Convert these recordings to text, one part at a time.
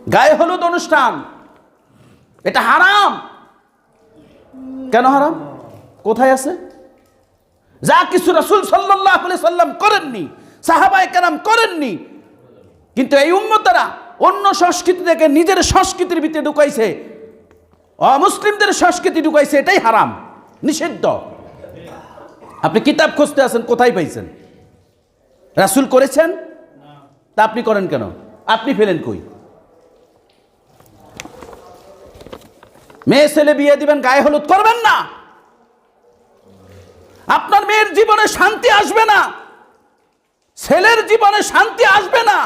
গায়ে হলুদ অনুষ্ঠান এটা হারাম। কেন হারাম? কোথায় আছে? যা কিছু রাসূল সাল্লাল্লাহু আলাইহি সাল্লাম করেননি, সাহাবায়ে কেরাম করেননি, কিন্তু এই উম্মতেরা অন্য সংস্কৃতি থেকে নিজের সংস্কৃতির ভিতরে ঢুকাইছে, অমুসলিমদের সংস্কৃতি ঢুকাইছে। এটাই হারাম, নিষিদ্ধ। আপনি কিতাব খুঁজতে আছেন, কোথায় পাইছেন? রাসূল করেছেন? তা আপনি করেন কেন? আপনি ফেলেন কই? মেয়ে ছেলে বিয়ে দিবেন, গায়ে হলুদ করবেন না। আপনার মেয়ের জীবনে শান্তি আসবে না, ছেলের জীবনে শান্তি আসবে না।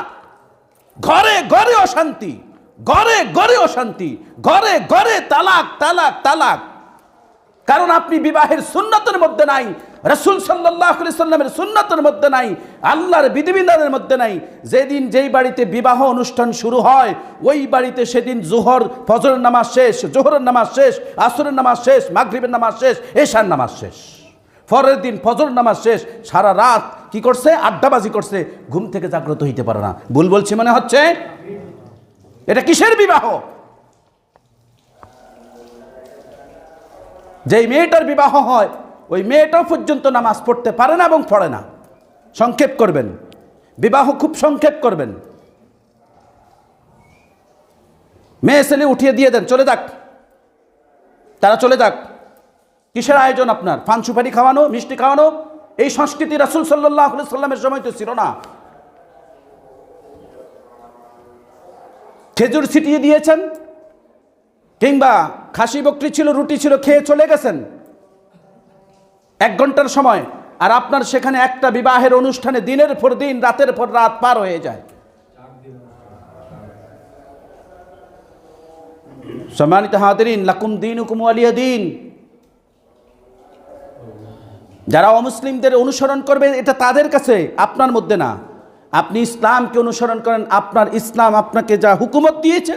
ঘরে ঘরে অশান্তি, ঘরে ঘরে অশান্তি, ঘরে ঘরে তালাক তালাক তালাক। কারণ আপনি বিবাহের সুন্নতের মধ্যে নাই, রাসূল সাল্লাল্লাহু আলাইহি সাল্লামের সুন্নতের মধ্যে নাই, আল্লাহর বিধিবিধানের মধ্যে নাই। যেদিন যেই বাড়িতে বিবাহ অনুষ্ঠান শুরু হয় ওই বাড়িতে সেদিন জোহর ফজরের নামাজ শেষ, জোহরের নামাজ শেষ, আসরের নামাজ শেষ, মাগরিবের নামাজ শেষ, এশার নামাজ শেষ। পরের দিন ফজর নামাজ শেষ, সারা রাত কি করছে? আড্ডাবাজি করছে, ঘুম থেকে জাগ্রত হইতে পারে না। ভুল বলছি মনে হচ্ছে? এটা কিসের বিবাহ? যেই মেয়েটার বিবাহ হয় ওই মেয়েটাও পর্যন্ত নামাজ পড়তে পারে না এবং পড়ে না। সংক্ষেপ করবেন, বিবাহ খুব সংক্ষেপ করবেন। মেয়ে ছেলে উঠিয়ে দিয়ে দেন, চলে যাক, তারা চলে যাক। কিসের আয়োজন আপনার? পান সুপারি খাওয়ানো, মিষ্টি খাওয়ানো? এই সংস্কৃতি রাসূল সাল্লাল্লাহু আলাইহি সাল্লামের সময় তো ছিল না। খেজুর ছিটিয়ে দিয়েছেন, কিংবা খাসি বকরি ছিল, রুটি ছিল, খেয়ে চলে গেছেন 1 ঘন্টার সময়। আর আপনার সেখানে একটা বিবাহের অনুষ্ঠানে দিনের পর দিন, রাতের পর রাত পার হয়ে যায়। সম্মানিত হাদিরিন, লাকুম দীনুকুম ওয়ালিয়া দীন। যারা অমুসলিমদের অনুসরণ করবে এটা তাদের কাছে, আপনার মধ্যে না। আপনি ইসলামকে অনুসরণ করেন, আপনার ইসলাম আপনাকে যা হুকুমত দিয়েছে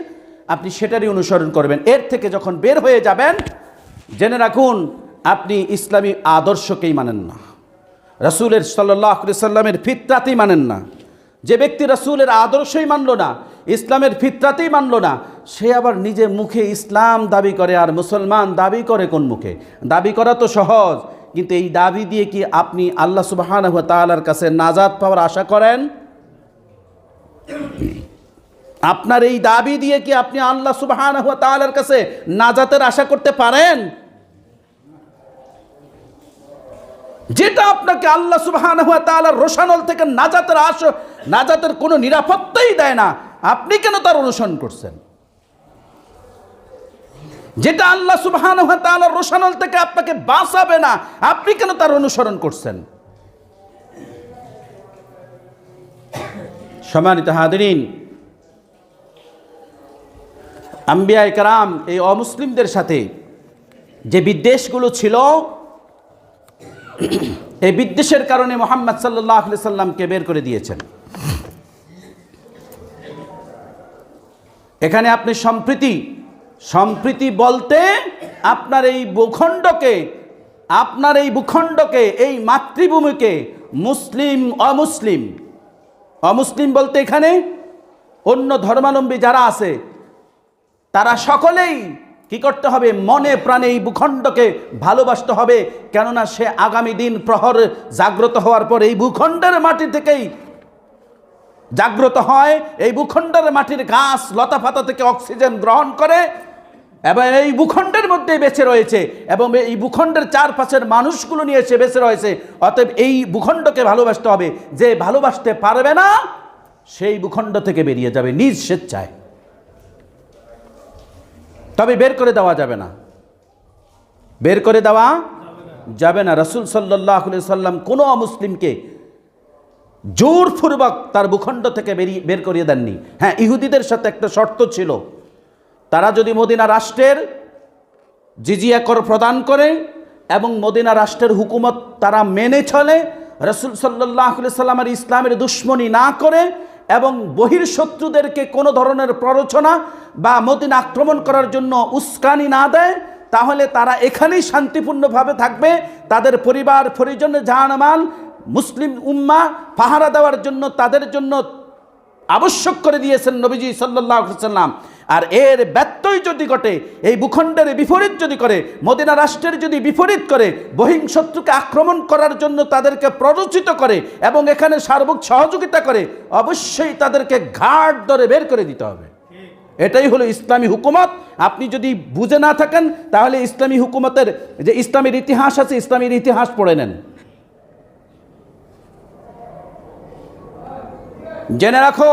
আপনি সেটারই অনুসরণ করবেন। এর থেকে যখন বের হয়ে যাবেন জেনে রাখুন আপনি ইসলামী আদর্শকেই মানেন না, রাসূলের সাল্লাল্লাহু আলাইহি সাল্লামের ফিতরাতেই মানেন না। যে ব্যক্তি রাসূলের আদর্শই মানল না, ইসলামের ফিতরাতেই মানল না, সে আবার নিজে মুখে ইসলাম দাবি করে আর মুসলমান দাবি করে কোন মুখে? দাবি করা তো সহজ, কিন্তু এই দাবি দিয়ে কি আপনি আল্লাহ সুবহানাহু ওয়া তাআলার কাছে নাজাত পাওয়ার আশা করেন? আপনার এই দাবি দিয়ে কি আপনি আল্লাহ সুবহানাহু ওয়া তাআলার কাছে নাজাতের আশা করতে পারেন? যেটা আপনাকে আল্লাহ সুবহানাহু ওয়া তাআলার রোশানল থেকে নাজাতের কোনো নিরাপত্তাই দেয় না, আপনি কেন তার অনুসরণ করছেন? যেটা আল্লাহ সুবহানাহু ওয়া তাআলার রোশানল থেকে আপনাকে বাঁচাবে না, আপনি কেন তার অনুসরণ করছেন? সম্মানিত হাদিরিন, আম্বিয়ায়ে কেরাম এই অমুসলিমদের সাথে যে বিদ্বেষগুলো ছিল, এই বিদ্বেষের কারণে মুহাম্মদ সাল্লাল্লাহু আলাইহি সাল্লামকে বের করে দিয়েছেন। এখানে আপনি সম্প্রীতি বলতে আপনার এই ভূখণ্ডকে, এই মাতৃভূমিকে মুসলিম অমুসলিম বলতে এখানে অন্য ধর্মাবলম্বী যারা আছে তারা সকলেই কি করতে হবে? মনে প্রাণে এই ভূখণ্ডকে ভালোবাসতে হবে। কেননা সে আগামী দিন প্রহর জাগ্রত হওয়ার পর এই ভূখণ্ডের মাটি থেকেই জাগ্রত হয়, এই ভূখণ্ডের মাটির গাছ লতাপাতা থেকে অক্সিজেন গ্রহণ করে এবং এই ভূখণ্ডের মধ্যে বেঁচে রয়েছে এবং এই ভূখণ্ডের চারপাশের মানুষগুলো নিয়ে সে বেঁচে রয়েছে। অতএব এই ভূখণ্ডকে ভালোবাসতে হবে। যে ভালোবাসতে পারবে না সেই ভূখণ্ড থেকে বেরিয়ে যাবে নিজ স্বেচ্ছায়, তবে বের করে দেওয়া যাবে না, বের করে দেওয়া যাবে না। রাসূল সাল্লাল্লাহু আলাইহি সাল্লাম কোনো অমুসলিমকে জোরপূর্বক তার ভূখণ্ড থেকে বের করিয়ে দেননি। হ্যাঁ, ইহুদিদের সাথে একটা শর্ত ছিল, তারা যদি মদিনা রাষ্ট্রের জিজিয়া কর প্রদান করে এবং মদিনা রাষ্ট্রের হুকুমত তারা মেনে চলে, রাসূল সাল্লাল্লাহু আলাইহি সাল্লামের ইসলামের দুশমনি না করে এবং বহির্শত্রুদেরকে কোনো ধরনের প্ররোচনা বা মদিনা আক্রমণ করার জন্য উস্কানি না দেয়, তাহলে তারা এখানেই শান্তিপূর্ণভাবে থাকবে। তাদের পরিবার পরিজন জানমাল মুসলিম উম্মাহ পাহারা দেওয়ার জন্য তাদের জন্য আবশ্যক করে দিয়েছেন নবীজি সাল্লাল্লাহু আলাইহি ওয়াসাল্লাম। আর এর ব্যত্যয় যদি ঘটে, এই ভূখণ্ডের বিপরীত যদি করে, মদিনা রাষ্ট্রের যদি বিপরীত করে, বহিঃ শত্রুকে আক্রমণ করার জন্য তাদেরকে প্ররোচিত করে এবং এখানে সার্বিক সহযোগিতা করে, অবশ্যই তাদেরকে ঘাট ধরে বের করে দিতে হবে। এটাই হলো ইসলামী হুকুমত। আপনি যদি বুঝে না থাকেন তাহলে ইসলামী হুকুমতের যে ইসলামের ইতিহাস আছে, ইসলামের ইতিহাস পড়ে নেন। জেনে রাখো,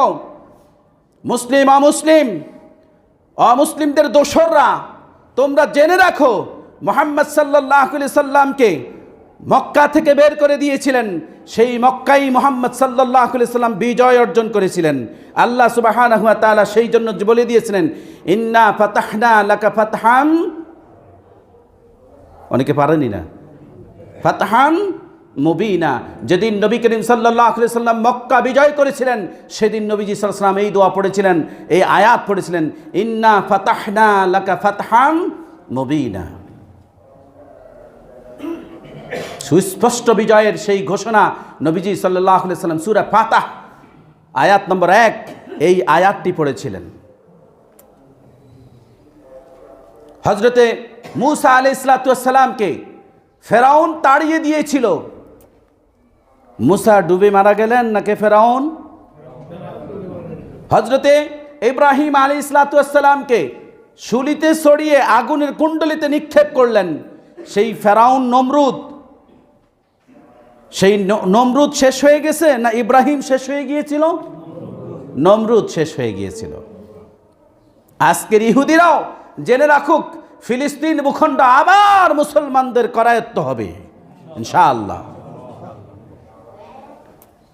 মুসলিম অমুসলিম, অমুসলিমদের দোসররা, তোমরা জেনে রাখো মুহাম্মদ সাল্লাল্লাহু আলাইহি সাল্লামকে মক্কা থেকে বের করে দিয়েছিলেন। সেই মক্কাই মুহাম্মদ সাল্লাল্লাহু আলাইহি সাল্লাম বিজয় অর্জন করেছিলেন। আল্লাহ সুবহানাহু ওয়া তাআলা সেই জন্য বলে দিয়েছিলেন, ইন্না ফাতাহনা লাকা ফাতহাম, অনেকে পারেনি না, ফাতহাম মুবিনা। যেদিন নবী করিম সাল্লাল্লাহু আলাইহি সাল্লাম মক্কা বিজয় করেছিলেন, সেদিন নবীজি সাল্লাল্লাহু আলাইহি সাল্লাম এই দোয়া পড়েছিলেন, এই আয়াত পড়েছিলেন, ইন্না ফাতাহনা লাকা ফাতহাম মুবিনা। সুস্পষ্ট বিজয়ের সেই ঘোষণা নবীজি সাল্লাল্লাহু আলাইহি সাল্লাম সূরা ফাতাহ আয়াত নম্বর 1 এই আয়াতটি পড়েছিলেন। হযরতে মূসা আলাইহিস সালামকে ফেরাউন তাড়িয়ে দিয়েছিল। মূসা ডুবে মারা গেলেন নাকি ফেরাউন? হযরতে ইব্রাহিম আলাইহিস সালামকে শুলিতে ছড়িয়ে আগুনের কুণ্ডলিতে নিক্ষেপ করলেন। সেই ফেরাউন নমরুদ, সেই নমরুদ শেষ হয়ে গেছে না ইব্রাহিম শেষ হয়ে গিয়েছিল? নমরুদ শেষ হয়ে গিয়েছিল। আজকের ইহুদিরাও জেনে রাখুক, ফিলিস্তিন ভূখণ্ড আবার মুসলমানদের করায়ত্ত হবে ইনশাআল্লাহ।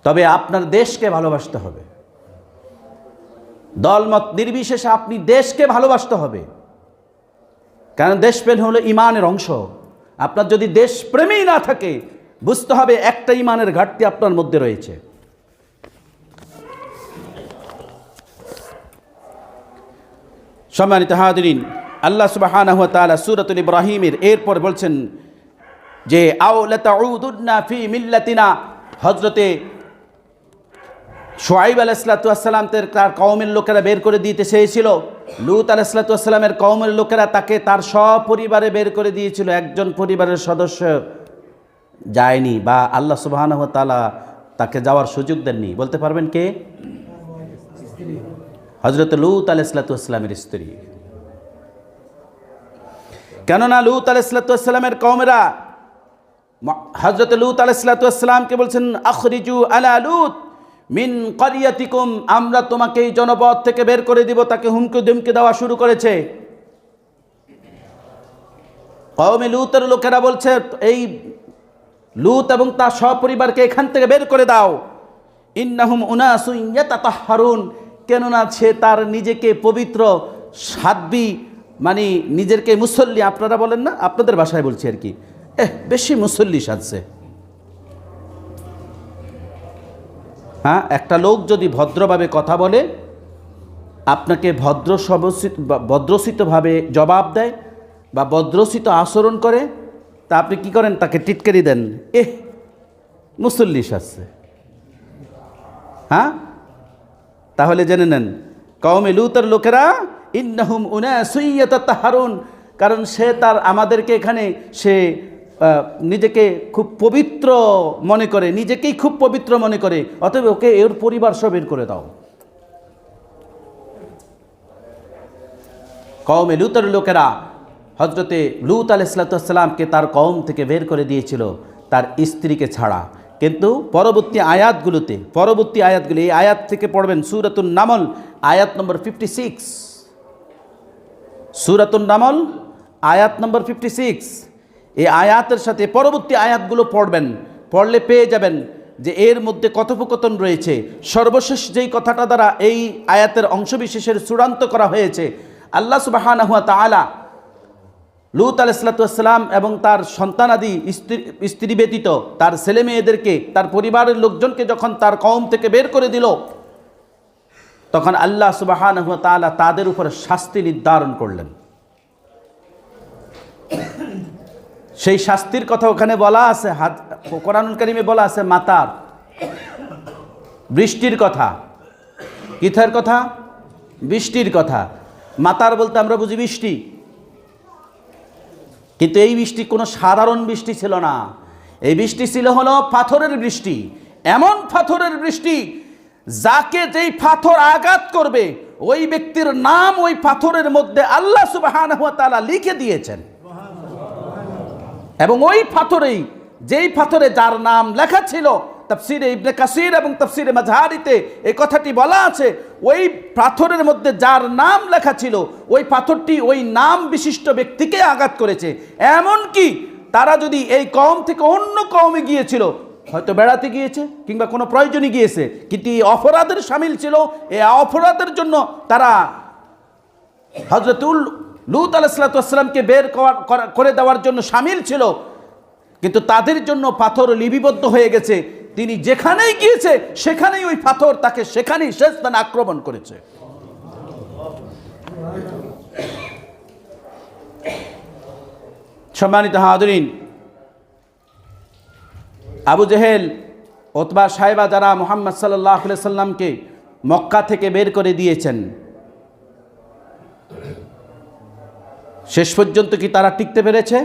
তবে আপনার দেশকে ভালোবাসতে হবে, দলমত নির্বিশেষে আপনি দেশকে ভালোবাসতে হবে। কারণ দেশপ্রেম হলো ইমানের অংশ। আপনার যদি দেশপ্রেমই না থাকে, বুঝতে হবে একটা ইমানের ঘাটতি আপনার মধ্যে রয়েছে। সম্মানিত হাজিরিন, আল্লাহ সুবহানাহু ওয়া তাআলা সূরাতুল ইব্রাহিমের এরপর বলছেন যে আও লাতাউদুন্না ফি মিল্লাতিনা। হযরতে শুআইব আলাইহিস সালাম তার কওমের লোকেরা বের করে দিতে চেয়েছিল। লূত আলাইহিস সালামের কওমের লোকেরা তাকে তার সপরিবারে বের করে দিয়েছিল। একজন পরিবারের সদস্য যায়নি, বা আল্লাহ সুবহানাহু ওয়া তাআলা তাকে যাওয়ার সুযোগ দেননি। বলতে পারবেন কে? হযরত লূত আলাইহিস সালামের স্ত্রী। কেননা লূত আলাইহিস সালামের কওমেরা হযরত লূত আলাইহিস সালামকে বলছেন, আখরিজু আলা লূত মিন ক্বরিয়াতিকুম, আমরা তোমাকে এই জনপদ থেকে বের করে দিব। তাকে হুমকি ধমকি দেওয়া শুরু করেছে। কওমে লূতের লোকেরা বলছে, এই লূত এবং তার সপরিবারকে এখান থেকে বের করে দাও। ইন্নাহুম উনাসুন ইয়াতাতাহহারুন, কেননা সে তার নিজেকে পবিত্র সাধ্বী, মানে নিজেকে মুসল্লি, আপনারা বলেন না, আপনাদের ভাষায় বলছি আর কি, বেশি মুসল্লি সাজছে। হ্যাঁ, একটা লোক যদি ভদ্রভাবে কথা বলে, আপনাকে ভদ্রসিতভাবে জবাব দেয় বা ভদ্রসিত আচরণ করে, তা আপনি কি করেন? তাকে টিটকারি দেন, মুসল্লি সাজছে। হ্যাঁ, তাহলে জেনে নেন কওমে লূতের লোকেরা ইন্নাহুম উনাসুন ইয়াতাতাহহারুন, কারণ সে তার আমাদেরকে এখানে সে নিজেকে খুব পবিত্র মনে করে, নিজেকেই খুব পবিত্র মনে করে, অতএব ওকে এর পরিবার সব বের করে দাও। কওমে লূতের লোকেরা হযরতে লূত আলাইহিস সালামকে তার কওম থেকে বের করে দিয়েছিল, তার স্ত্রীকে ছাড়া। কিন্তু পরবর্তী আয়াতগুলি, এই আয়াত থেকে পড়বেন সূরাতুন নামল আয়াত নম্বর 56, সূরাতুন নামল আয়াত নম্বর 56। এই আয়াতের সাথে পরবর্তী আয়াতগুলো পড়বেন, পড়লে পেয়ে যাবেন যে এর মধ্যে কথোপকথন রয়েছে। সর্বশেষ যেই কথাটা দ্বারা এই আয়াতের অংশবিশেষের চূড়ান্ত করা হয়েছে, আল্লাহ সুবহানাহু ওয়া তাআলা লূত আলাইহিস সালাম এবং তার সন্তানাদি স্ত্রী ব্যতীত তার ছেলে মেয়েদেরকে, তার পরিবারের লোকজনকে যখন তার কওম থেকে বের করে দিল, তখন আল্লাহ সুবহানাহু ওয়া তাআলা তাদের উপর শাস্তি নির্ধারণ করলেন। সেই শাস্তির কথা ওখানে বলা আছে, কোরআনুল কারীমে বলা আছে মাতার, বৃষ্টির কথা। কিসের কথা? বৃষ্টির কথা। মাতার বলতে আমরা বুঝি বৃষ্টি, কিন্তু এই বৃষ্টি কোনো সাধারণ বৃষ্টি ছিল না। এই বৃষ্টি ছিল হলো পাথরের বৃষ্টি, এমন পাথরের বৃষ্টি যাকে যেই পাথর আঘাত করবে ওই ব্যক্তির নাম ওই পাথরের মধ্যে আল্লাহ সুবহানাহু ওয়া তাআলা লিখে দিয়েছেন। এবং ওই পাথরেই, যেই পাথরে যার নাম লেখা ছিল, তাফসিরে ইবনে কাসির এবং তাফসিরে মাজহারিতে এই কথাটি বলা আছে, ওই পাথরের মধ্যে যার নাম লেখা ছিল ওই পাথরটি ওই নাম বিশিষ্ট ব্যক্তিকে আঘাত করেছে। এমনকি তারা যদি এই কওম থেকে অন্য কওমে গিয়েছিল, হয়তো বেড়াতে গিয়েছে কিংবা কোনো প্রয়োজনে গিয়েছে, কিন্তু এই অপরাধের শামিল ছিল, এই অপরাধের জন্য তারা হযরত লূত আলাইহিস সালামকে বের করে দেওয়ার জন্য শামিল ছিল, কিন্তু তাদের জন্য পাথর লিপিবদ্ধ হয়ে গেছে। তিনি যেখানেই গিয়েছে সেখানেই ওই পাথর তাকে সেখানেই শেষ স্থানে আক্রমণ করেছে। সম্মানিত হাজিরিন, আবু জেহেল, উতবা, সাইবা যারা মুহাম্মদ সাল্লাল্লাহু আলাইহি সাল্লামকে মক্কা থেকে বের করে দিয়েছেন, শেষ পর্যন্ত কি তারা টিকতে পেরেছে?